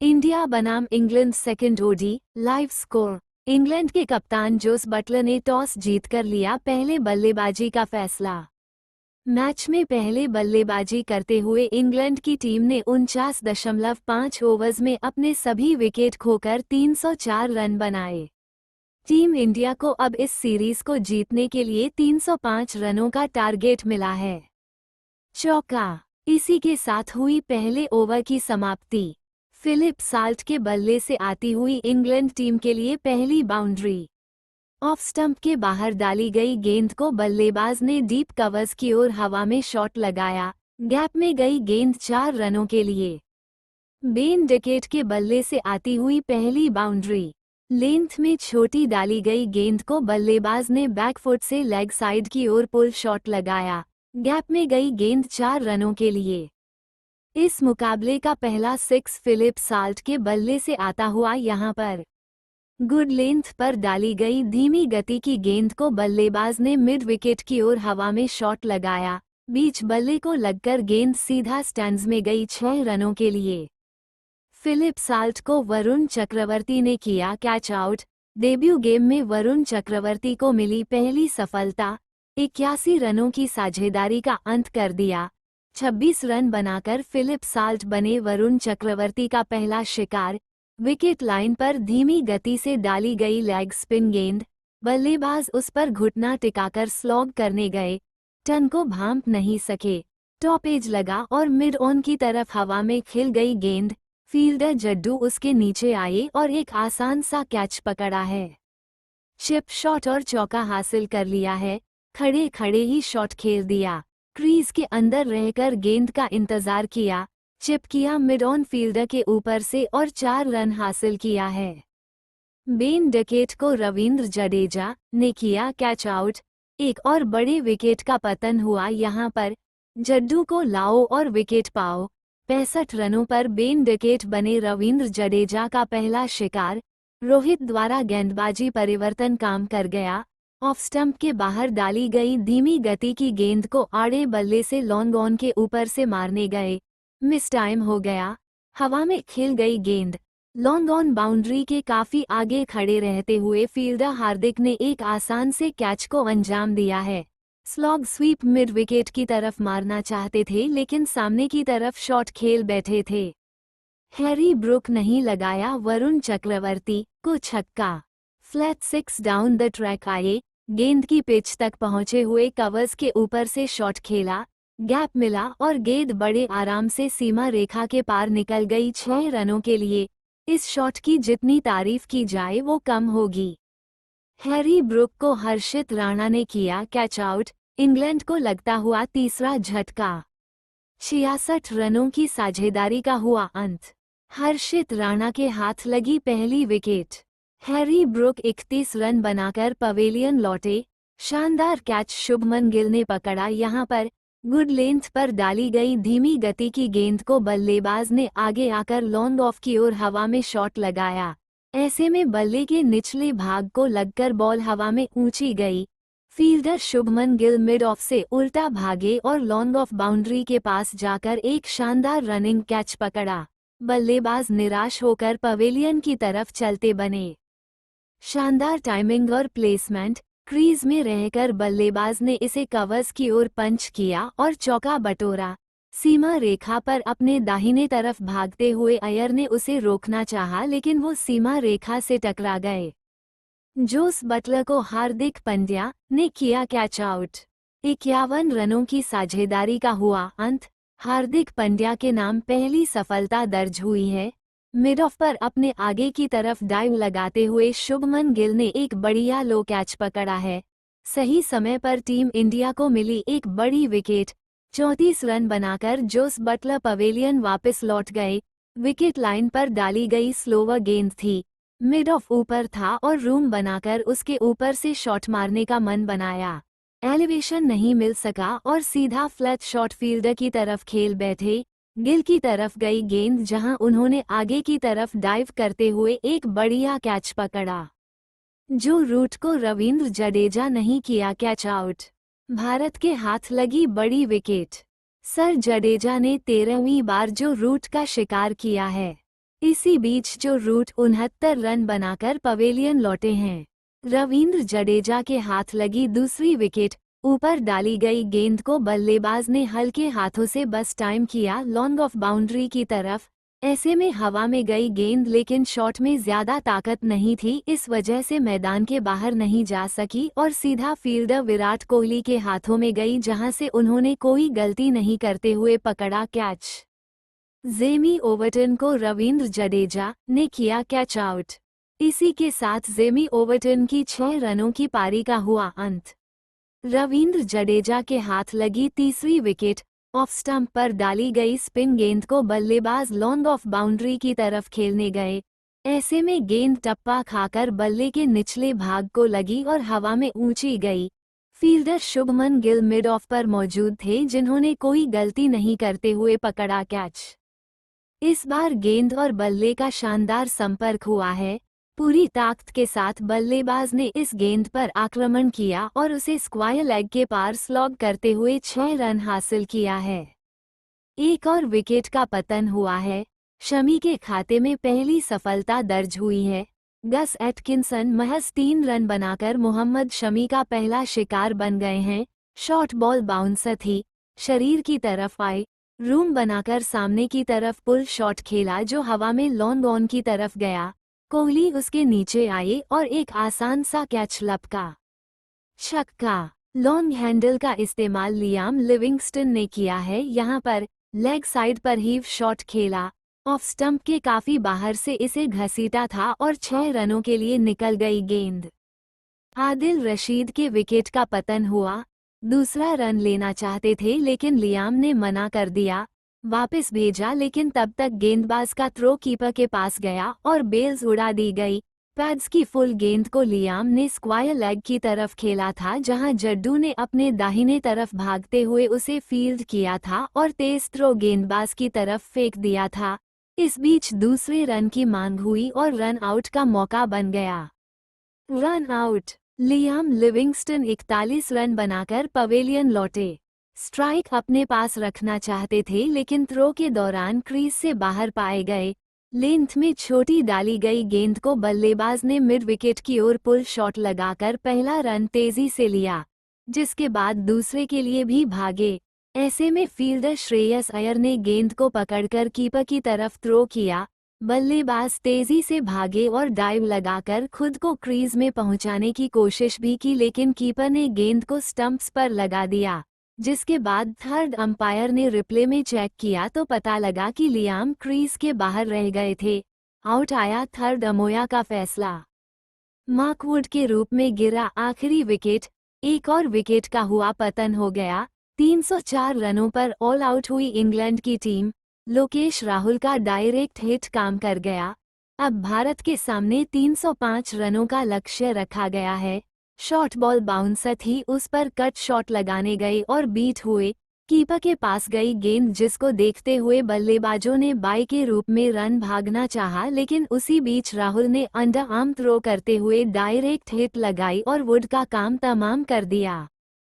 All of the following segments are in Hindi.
इंडिया बनाम England second ODI live score. England के कप्तान जोस बटलर ने टॉस जीतकर लिया पहले बल्लेबाजी का फैसला। मैच में पहले बल्लेबाजी करते हुए इंग्लैंड की टीम ने 49.5 ओवर्स में अपने सभी विकेट खोकर 304 रन बनाए। टीम इंडिया को अब इस सीरीज को जीतने के लिए 305 रनों का टारगेट मिला है। चौका। इसी के साथ हुई पहले ओवर की समाप्ति। फिलिप साल्ट के बल्ले से आती हुई इंग्लैंड टीम के लिए पहली बाउंड्री। ऑफ स्टंप के बाहर डाली गई गेंद को बल्लेबाज ने डीप कवर्स की ओर हवा में शॉट लगाया। गैप में गई गेंद 4 रनों के लिए। बेन डिकेट के बल्ले से आती हुई पहली बाउंड्री। लेंथ में छोटी डाली गई गेंद को बल्लेबाज ने बैकफुट से लेग साइड की ओर पुल शॉट लगाया। गैप में गई गेंद 4 रनों के लिए। इस मुकाबले का पहला 6 फिलिप साल्ट के बल्ले से आता हुआ यहां पर। गुड लेंथ पर डाली गई धीमी गति की गेंद को बल्लेबाज ने मिड विकेट की ओर हवा में शॉट लगाया। बीच बल्ले को लगकर गेंद सीधा स्टैंड्स में गई 6 रनों के लिए। फिलिप साल्ट को वरुण चक्रवर्ती ने किया कैच आउट। डेब्यू गेम में वरुण चक्रवर्ती को मिली पहली सफलता। 81 रनों की साझेदारी का अंत कर दिया। 26 रन बनाकर फिलिप साल्ट बने वरुण चक्रवर्ती का पहला शिकार। विकेट लाइन पर धीमी गति से डाली गई लेग स्पिन गेंद। बल्लेबाज उस पर घुटना टिकाकर स्लॉग करने गए। टन को भांप नहीं सके। टॉप एज लगा और मिड ऑन की तरफ हवा में खिल गई गेंद। फील्डर जड्डू उसके नीचे आए और एक आसान सा कैच पकड़ा है। चिप शॉट और चौका हासिल कर लिया है। खड़े खड़े ही शॉट खेल दिया। क्रीज के अंदर रहकर गेंद का इंतजार किया। चिप किया मिड ऑन फील्डर के ऊपर से और 4 रन हासिल किया है। बेन डिकेट को रवींद्र जडेजा ने किया कैच आउट। एक और बड़े विकेट का पतन हुआ यहां पर। जड्डू को लाओ और विकेट पाओ। 65 रनों पर बेन डिकेट बने रवींद्र जडेजा का पहला शिकार। रोहित द्वारा गेंदबाजी परिवर्तन काम कर गया। ऑफ स्टंप के बाहर डाली गई धीमी गति की गेंद को आड़े बल्ले से लॉन्ग ऑन के ऊपर से मारने गए। मिस टाइम हो गया। हवा में खिल गई गेंद। लॉन्ग ऑन बाउंड्री के काफी आगे खड़े रहते हुए फील्डर हार्दिक ने एक आसान से कैच को अंजाम दिया है। स्लॉग स्वीप मिड विकेट की तरफ मारना चाहते थे लेकिन सामने की तरफ शॉट खेल बैठे थे। हैरी ब्रुक नहीं लगाया वरुण चक्रवर्ती को छक्का। फ्लैट 6 डाउन द ट्रैक आए। गेंद की पिच तक पहुंचे हुए कवर्स के ऊपर से शॉट खेला। गैप मिला और गेंद बड़े आराम से सीमा रेखा के पार निकल गई 6 रनों के लिए। इस शॉट की जितनी तारीफ की जाए वो कम होगी। हैरी ब्रुक को हर्षित राणा ने किया कैच आउट। इंग्लैंड को लगता हुआ तीसरा झटका। 66 रनों की साझेदारी का हुआ अंत। हर्षित राणा के हाथ लगी पहली विकेट। हैरी ब्रुक 31 रन बनाकर पवेलियन लौटे। शानदार कैच शुभमन गिल ने पकड़ा यहां पर। गुड लेंथ पर डाली गई धीमी गति की गेंद को बल्लेबाज ने आगे आकर लॉन्ग ऑफ की ओर हवा में शॉट लगाया। ऐसे में बल्ले के निचले भाग को लगकर बॉल हवा में ऊंची गई। Fielder Shubman Gill mid of से उल्टा भागे और लॉन्ग ऑफ बाउंड्री के पास जाकर एक शानदार रनिंग कैच पकड़ा। बल्लेबाज निराश होकर पवेलियन की तरफ चलते बने। शानदार टाइमिंग और प्लेसमेंट। क्रीज में रहकर बल्लेबाज ने इसे कवर्स की ओर पंच किया और चौका बटोरा। सीमा रेखा पर अपने दाहिने तरफ भागते हुए अयर ने उसे रोकना चाहा लेकिन वो सीमा रेखा से टकरा गए। जोस बटलर को हार्दिक पांड्या ने किया कैच आउट। 51 रनों की साझेदारी का हुआ अंत। हार्दिक पांड्या के नाम पहली सफलता दर्ज हुई है। मिड ऑफ पर अपने आगे की तरफ डाइव लगाते हुए शुभमन गिल ने एक बढ़िया लो कैच पकड़ा है। सही समय पर टीम इंडिया को मिली एक बड़ी विकेट। 34 रन बनाकर जोस बटलर पवेलियन वापस लौट गए। विकेट लाइन पर डाली गई स्लोवर गेंद थी। मिड ऑफ ऊपर था और रूम बनाकर उसके ऊपर से शॉट मारने का मन बनाया। एलिवेशन नहीं मिल सका और सीधा फ्लैट शॉट फील्डर की तरफ खेल बैठे। गिल की तरफ गई गेंद जहां उन्होंने आगे की तरफ डाइव करते हुए एक बढ़िया कैच पकड़ा। जो रूट को रवींद्र जडेजा नहीं किया कैच आउट। भारत के हाथ लगी बड़ी विकेट। सर जडेजा ने 13वीं बार जो रूट का शिकार किया है। इसी बीच जो रूट 69 रन बनाकर पवेलियन लौटे हैं। रवींद्र जडेजा के हाथ लगी दूसरी विकेट, ऊपर डाली गई गेंद को बल्लेबाज ने हल्के हाथों से बस टाइम किया लॉन्ग ऑफ बाउंड्री की तरफ। ऐसे में हवा में गई गेंद लेकिन शॉट में ज्यादा ताकत नहीं थी, इस वजह से मैदान के बाहर नहीं जा सकी और सीधा फील्डर विराट कोहली के हाथों में गई, जहां से उन्होंने कोई गलती नहीं करते हुए पकड़ा कैच। जेमी ओवर्टन को रवींद्र जडेजा ने किया कैच आउट। इसी के साथ जेमी ओवर्टन की 6 रनों की पारी का हुआ अंत। रवींद्र जडेजा के हाथ लगी तीसरी विकेट, ऑफ स्टंप पर डाली गई स्पिन गेंद को बल्लेबाज लॉन्ग ऑफ बाउंड्री की तरफ खेलने गए। ऐसे में गेंद टप्पा खाकर बल्ले के निचले भाग को लगी और हवा में ऊंची गई। Fielder Shubman Gill mid of पर मौजूद थे, जिन्होंने कोई गलती नहीं करते हुए पकड़ा कैच। इस बार गेंद और बल्ले का शानदार संपर्क हुआ है। पूरी ताकत के साथ बल्लेबाज ने इस गेंद पर आक्रमण किया और उसे स्क्वायर लेग के पार स्लॉग करते हुए 6 रन हासिल किया है। एक और विकेट का पतन हुआ है। शमी के खाते में पहली सफलता दर्ज हुई है। गस एटकिंसन महज 3 रन बनाकर मोहम्मद शमी का पहला शिकार बन गए हैं। शॉर्ट बॉल बाउंसर थी, शरीर की तरफ आए, रूम बनाकर सामने की तरफ पुल शॉट खेला जो हवा में लॉन्ग ऑन की तरफ गया। कोहली उसके नीचे आए और एक आसान सा कैच लपका। छक्का। लॉन्ग हैंडल का इस्तेमाल लियाम लिविंगस्टन ने किया है। यहाँ पर लेग साइड पर हीव शॉट खेला, ऑफ स्टंप के काफी बाहर से इसे घसीटा था और 6 रनों के लिए निकल गई गेंद। आदिल रशीद के विकेट का पतन हुआ। दूसरा रन लेना चाहते थे लेकिन लियाम ने मना कर दिया, वापस भेजा, लेकिन तब तक गेंदबाज का थ्रो कीपर के पास गया और बेल्स उड़ा दी गई। पैड्स की फुल गेंद को लियाम ने स्क्वायर लेग की तरफ खेला था, जहां जड्डू ने अपने दाहिने तरफ भागते हुए उसे फील्ड किया था और तेज थ्रो गेंदबाज की तरफ फेंक दिया था। इस बीच दूसरे रन की मांग हुई और रन आउट का मौका बन गया। Run out. Liam Livingstone 41 run बनाकर पवेलियन लौटे। स्ट्राइक अपने पास रखना चाहते थे लेकिन थ्रो के दौरान क्रीज से बाहर पाए गए। लेंथ में छोटी डाली गई गेंद को बल्लेबाज ने मिड विकेट की ओर पुल शॉट लगाकर पहला रन तेजी से लिया, जिसके बाद दूसरे के लिए भी भागे। ऐसे में फील्डर श्रेयस अय्यर ने गेंद को पकड़कर कीपर की तरफ थ्रो किया। बल्लेबाज तेजी से भागे और डाइव लगाकर खुद को क्रीज में पहुंचाने की कोशिश भी की, लेकिन कीपर ने गेंद को स्टंप्स पर लगा दिया, जिसके बाद थर्ड अंपायर ने रिप्ले में चेक किया तो पता लगा कि लियाम क्रीज के बाहर रह गए थे। आउट आया थर्ड अमोया का फैसला। मार्कवुड के रूप में गिरा आखिरी विकेट। एक और विकेट का हुआ पतन हो गया। 304 रनों पर ऑल आउट हुई इंग्लैंड की टीम। लोकेश राहुल का डायरेक्ट हिट काम कर गया। अब भारत के सामने 305 रनों का लक्ष्य रखा गया है। शॉर्ट बॉल बाउंसर थी, उस पर कट शॉट लगाने गए और बीट हुए। कीपर के पास गई गेंद, जिसको देखते हुए बल्लेबाजों ने बाई के रूप में रन भागना चाहा, लेकिन उसी बीच राहुल ने अंडर आर्म थ्रो करते हुए डायरेक्ट हिट लगाई और वुड का काम तमाम कर दिया।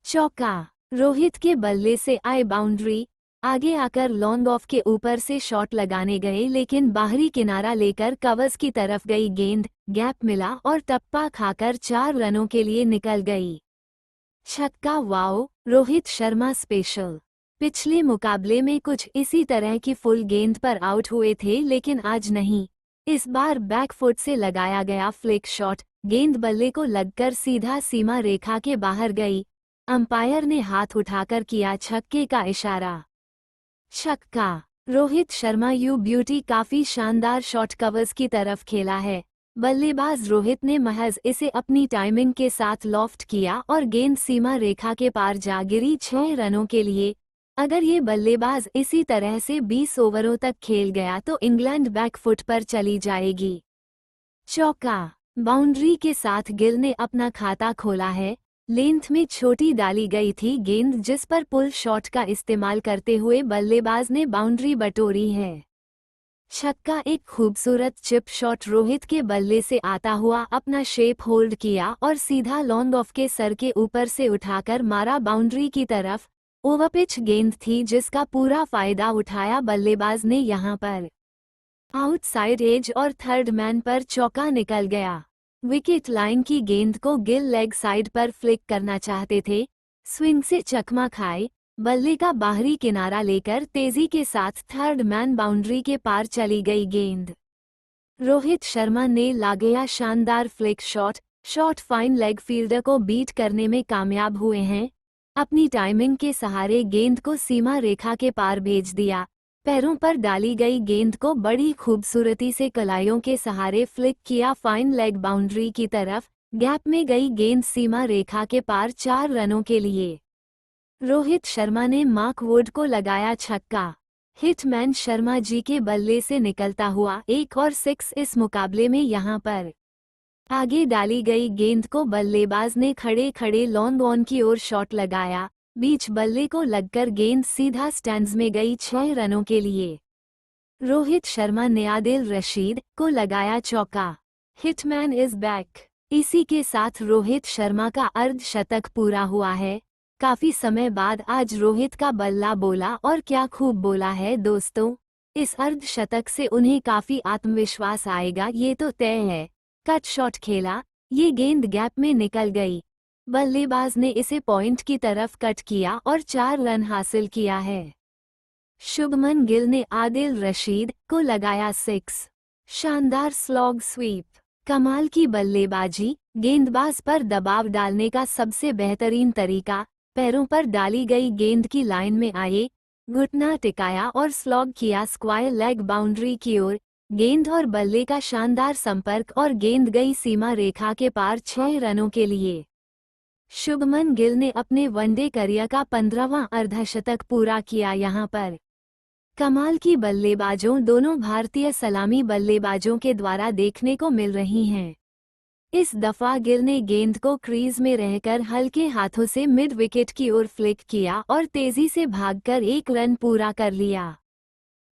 चौका। रोहित के बल्ले से आई बाउंड्री। आगे आकर लॉन्ग ऑफ के ऊपर से शॉट लगाने गए, लेकिन बाहरी किनारा लेकर कवर्स की तरफ गई गेंद, गैप मिला और टप्पा खाकर 4 रनों के लिए निकल गई। छक्का। Wow, Rohit Sharma special. पिछले मुकाबले में कुछ इसी तरह की फुल गेंद पर आउट हुए थे, लेकिन आज नहीं। इस बार बैकफुट से लगाया गया फ्लिक शॉट, गेंद बल्ले को लगकर सीधा सीमा रेखा के बाहर गई। अंपायर ने हाथ उठाकर किया छक्के का इशारा। छक्का। रोहित शर्मा यू ब्यूटी काफी शानदार शॉट कवर्स की तरफ खेला है। बल्लेबाज रोहित ने महज इसे अपनी टाइमिंग के साथ लॉफ्ट किया और गेंद सीमा रेखा के पार जा गिरी 6 रनों के लिए। अगर ये बल्लेबाज इसी तरह से 20 ओवरों तक खेल गया तो इंग्लैंड बैकफुट पर चली जाएगी। चौका। बाउंड्री के साथ गिल ने अपना खाता खोला है। लेंथ में छोटी डाली गई थी गेंद, जिस पर पुल शॉट का इस्तेमाल करते हुए बल्लेबाज ने बाउंड्री बटोरी है। छक्का। एक खूबसूरत चिप शॉट रोहित के बल्ले से आता हुआ अपना शेप होल्ड किया और सीधा लॉन्ग ऑफ के सर के ऊपर से उठाकर मारा बाउंड्री की तरफ। ओवरपिच गेंद थी, जिसका पूरा फायदा उठाया बल्लेबाज ने यहाँ पर। आउटसाइड एज और थर्ड मैन पर चौका निकल गया। विकेट लाइन की गेंद को गिल लेग साइड पर फ्लिक करना चाहते थे, स्विंग से चकमा खाए, बल्ले का बाहरी किनारा लेकर तेजी के साथ थर्ड मैन बाउंड्री के पार चली गई गेंद। रोहित शर्मा ने लगाया शानदार flick shot fine leg fielder को बीट करने में कामयाब हुए हैं। अपनी टाइमिंग के सहारे गेंद को सीमा रेखा के पार भेज दिया। पैरों पर डाली गई गेंद को बड़ी खूबसूरती से कलाइयों के सहारे फ्लिक किया फाइन लेग बाउंड्री की तरफ। गैप में गई गेंद सीमा रेखा के पार 4 रनों के लिए। रोहित शर्मा ने मार्क वुड को लगाया छक्का। हिटमैन शर्मा जी के बल्ले से निकलता हुआ 1 और 6 इस मुकाबले में यहां पर। आगे डाली गई गेंद को बल्लेबाज ने खड़े खड़े लॉन्ग ऑन की ओर शॉट लगाया, बीच बल्ले को लगकर गेंद सीधा स्टैंड्स में गई 6 रनों के लिए। रोहित शर्मा ने आदिल रशीद को लगाया चौका। Hitman is back. इसी के साथ रोहित शर्मा का अर्धशतक पूरा हुआ है। काफी समय बाद आज रोहित का बल्ला बोला और क्या खूब बोला है दोस्तों। इस अर्धशतक से उन्हें काफी आत्मविश्वास आएगा, ये तो तय है। कट शॉट खेला, ये गेंद गैप में निकल गई। बल्लेबाज ने इसे पॉइंट की तरफ कट किया और 4 रन हासिल किया है। शुभमन गिल ने आदिल रशीद को लगाया 6। शानदार स्लॉग स्वीप। कमाल की बल्लेबाजी। गेंदबाज पर दबाव डालने का सबसे बेहतरीन तरीका, पैरों पर डाली गई गेंद की लाइन में आए, घुटना टिकाया और स्लॉग किया स्क्वायर लेग बाउंड्री की ओर। गेंद और बल्ले का शानदार संपर्क और गेंद गई सीमा रेखा के पार 6 रनों के लिए। शुभमन गिल ने अपने वनडे करियर का 15वां अर्धशतक पूरा किया यहां पर। कमाल की बल्लेबाजों दोनों भारतीय सलामी बल्लेबाजों के द्वारा देखने को मिल रही हैं। इस दफा गिल ने गेंद को क्रीज में रहकर हल्के हाथों से मिड विकेट की ओर फ्लिक किया और तेजी से भागकर 1 रन पूरा कर लिया।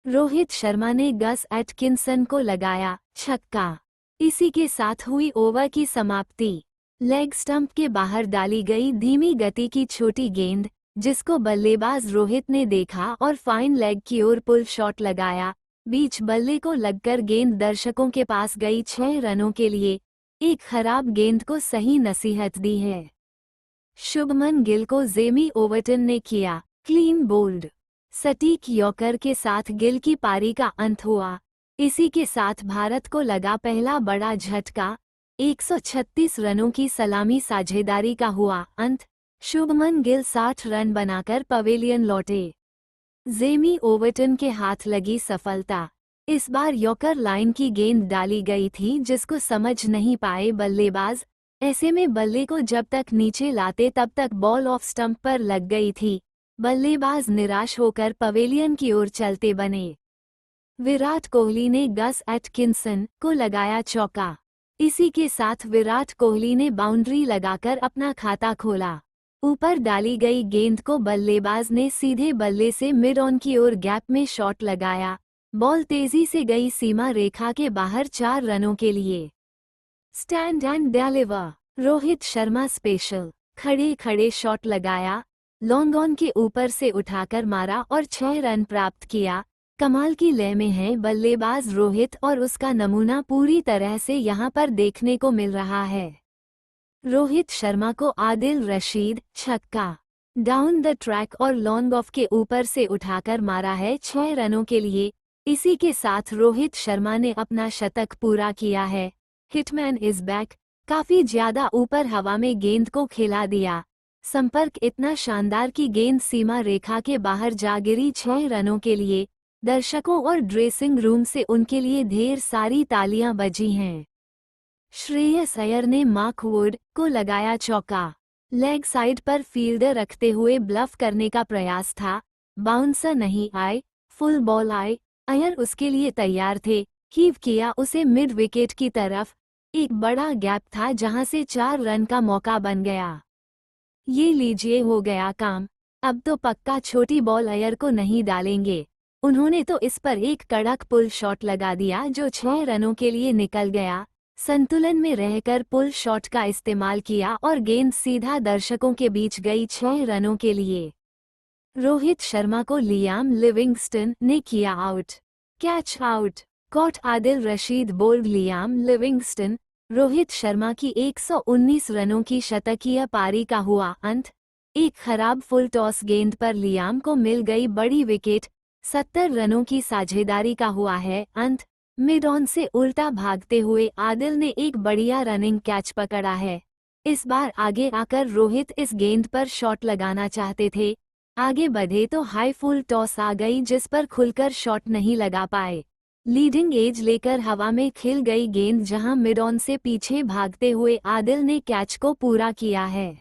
रोहित शर्मा ने गस एटकिंसन को लगाया छक्का। इसी के साथ हुई ओवर की समाप्ति। लेग स्टंप के बाहर डाली गई धीमी गति की छोटी गेंद, जिसको बल्लेबाज रोहित ने देखा और फाइन लेग की ओर पुल शॉट लगाया, बीच बल्ले को लगकर गेंद दर्शकों के पास गई 6 रनों के लिए। एक खराब गेंद को सही नसीहत दी है। शुभमन गिल को जेमी ओवर्टन ने किया क्लीन बोल्ड। सटीक यॉर्कर के साथ गिल की पारी का अंत हुआ। इसी के साथ भारत को लगा पहला बड़ा झटका। 136 रनों की सलामी साझेदारी का हुआ अंत। शुभमन गिल 60 रन बनाकर पवेलियन लौटे। जेमी ओवर्टन के हाथ लगी सफलता। इस बार यॉर्कर लाइन की गेंद डाली गई थी जिसको समझ नहीं पाए बल्लेबाज। ऐसे में बल्ले को जब तक नीचे लाते तब तक बॉल ऑफ स्टंप पर लग गई थी। बल्लेबाज निराश होकर पवेलियन की ओर चलते बने। विराट कोहली ने गस एटकिंसन को लगाया चौका। इसी के साथ विराट कोहली ने बाउंड्री लगाकर अपना खाता खोला। ऊपर डाली गई गेंद को बल्लेबाज ने सीधे बल्ले से मिड ऑन की ओर गैप में शॉट लगाया। बॉल तेजी से गई सीमा रेखा के बाहर 4 रनों के लिए। Stand and deliver. Rohit Sharma special. खड़े खड़े शॉट लगाया, लॉन्ग ऑन के ऊपर से उठाकर मारा और 6 रन प्राप्त किया। कमाल की लय में है बल्लेबाज रोहित और उसका नमूना पूरी तरह से यहां पर देखने को मिल रहा है। रोहित शर्मा को आदिल रशीद छक्का। डाउन द ट्रैक और लॉन्ग ऑफ के ऊपर से उठाकर मारा है 6 रनों के लिए। इसी के साथ रोहित शर्मा ने अपना शतक पूरा किया है। Hitman is back. काफी ज्यादा ऊपर हवा में गेंद को खिला दिया। संपर्क इतना शानदार कि गेंद सीमा रेखा के बाहर जा गिरी 6 रनों के लिए। दर्शकों और ड्रेसिंग रूम से उनके लिए ढेर सारी तालियां बजी हैं। श्रेयस अय्यर ने मार्क वुड को लगाया चौका। लेग साइड पर फील्डर रखते हुए ब्लफ करने का प्रयास था। बाउंसर नहीं आए, फुल बॉल आए। अय्यर उसके लिए तैयार थे। हीव किया उसे मिड विकेट की तरफ। एक बड़ा गैप था जहां से 4 रन का मौका बन गया। ये लीजिए हो गया काम। अब तो पक्का छोटी बॉल अय्यर को नहीं डालेंगे। उन्होंने तो इस पर एक कड़क पुल शॉट लगा दिया जो 6 रनों के लिए निकल गया। संतुलन में रहकर पुल शॉट का इस्तेमाल किया और गेंद सीधा दर्शकों के बीच गई 6 रनों के लिए। रोहित शर्मा को लियाम लिविंगस्टन ने किया out. Catch out. Scott Adil Rashid bowled Liam Livingstone, Rohit Sharma की 119 रनों की शतकीय पारी का हुआ अंत। एक खराब फुल टॉस गेंद पर लियाम को मिल गई बड़ी विकेट, 70 रनों की साझेदारी का हुआ है अंत। मिड ऑन से उल्टा भागते हुए आदिल ने एक बढ़िया रनिंग कैच पकड़ा है। इस बार आगे आकर रोहित इस गेंद पर शॉट लगाना चाहते थे, आगे बढ़े तो हाई फुल टॉस आ गई जिस पर खुलकर शॉट नहीं लगा पाए। लीडिंग एज लेकर हवा में खिल गई गेंद, जहां मिड ऑन से पीछे भागते हुए आदिल ने कैच को पूरा किया है।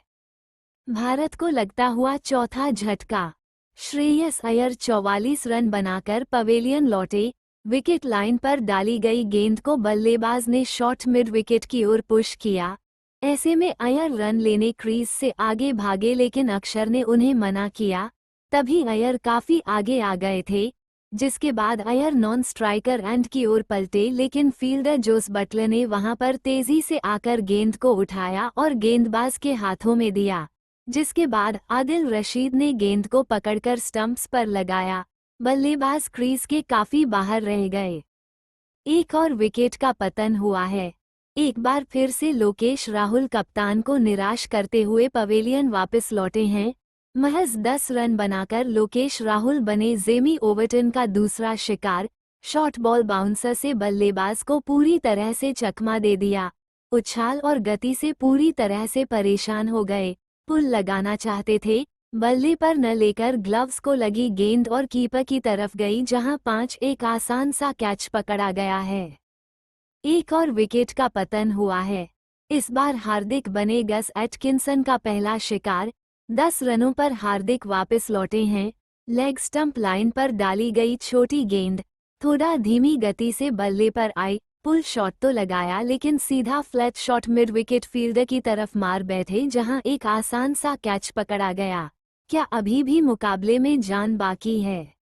भारत को लगता हुआ चौथा झटका। श्रेयस अय्यर 44 रन बनाकर पवेलियन लौटे। विकेट लाइन पर डाली गई गेंद को बल्लेबाज ने शॉर्ट मिड विकेट की ओर पुश किया। ऐसे में अय्यर रन लेने क्रीज से आगे भागे, लेकिन अक्षर ने उन्हें मना किया। तभी अय्यर काफी आगे आ गए थे, जिसके बाद अय्यर नॉन स्ट्राइकर एंड की ओर पलटे, लेकिन फील्डर जोस बटलर ने वहां पर तेजी से आकर गेंद को उठाया और गेंदबाज के हाथों में दिया, जिसके बाद आदिल रशीद ने गेंद को पकड़कर स्टंप्स पर लगाया। बल्लेबाज क्रीज के काफी बाहर रह गए। एक और विकेट का पतन हुआ है। एक बार फिर से लोकेश राहुल कप्तान को निराश करते हुए पवेलियन वापस लौटे हैं। महज 10 रन बनाकर लोकेश राहुल बने जेमी ओवर्टन का दूसरा शिकार। शॉर्ट बॉल बाउंसर से बल्लेबाज को पूरी तरह से चकमा दे दिया। उछाल और गति से पूरी तरह से परेशान हो गए। पुल लगाना चाहते थे, बल्ले पर न लेकर ग्लव्स को लगी गेंद और कीपर की तरफ गई, जहां 5 एक आसान सा कैच पकड़ा गया है। एक और विकेट का पतन हुआ है। इस बार हार्दिक बने गस एटकिंसन का पहला शिकार। 10 रनों पर हार्दिक वापस लौटे हैं। लेग स्टंप लाइन पर डाली गई छोटी गेंद थोड़ा धीमी गति से बल्ले पर आई। पुल शॉट तो लगाया, लेकिन सीधा flat shot mid wicket fielder की तरफ मार बैठे, जहां एक आसान सा कैच पकड़ा गया। क्या अभी भी मुकाबले में जान बाकी है?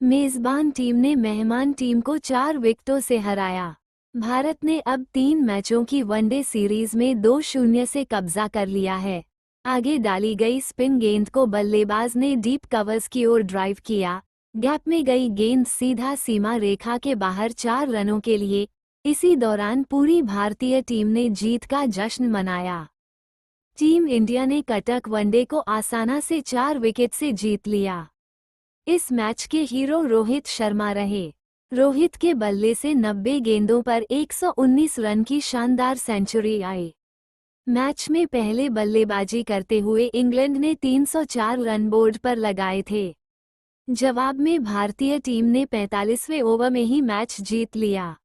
मेजबान टीम ने मेहमान टीम को 4 विकेटों से हराया। भारत ने अब 3 मैचों की वनडे सीरीज में 2-0 से कब्जा कर लिया है। आगे डाली गई स्पिन गेंद को बल्लेबाज ने डीप कवर्स की ओर ड्राइव किया। गैप में गई गेंद सीधा सीमा रेखा के बाहर 4 रनों के लिए। इसी दौरान पूरी भारतीय टीम ने जीत का जश्न मनाया। टीम इंडिया ने कटक वनडे को आसानी से 4 विकेट से जीत लिया। इस मैच के हीरो रोहित शर्मा रहे। रोहित के बल्ले से 90 गेंदों पर 119 रन की शानदार सेंचुरी आई। मैच में पहले बल्लेबाजी करते हुए इंग्लैंड ने 304 रन बोर्ड पर लगाए थे। जवाब में भारतीय टीम ने 45वें ओवर में ही मैच जीत लिया।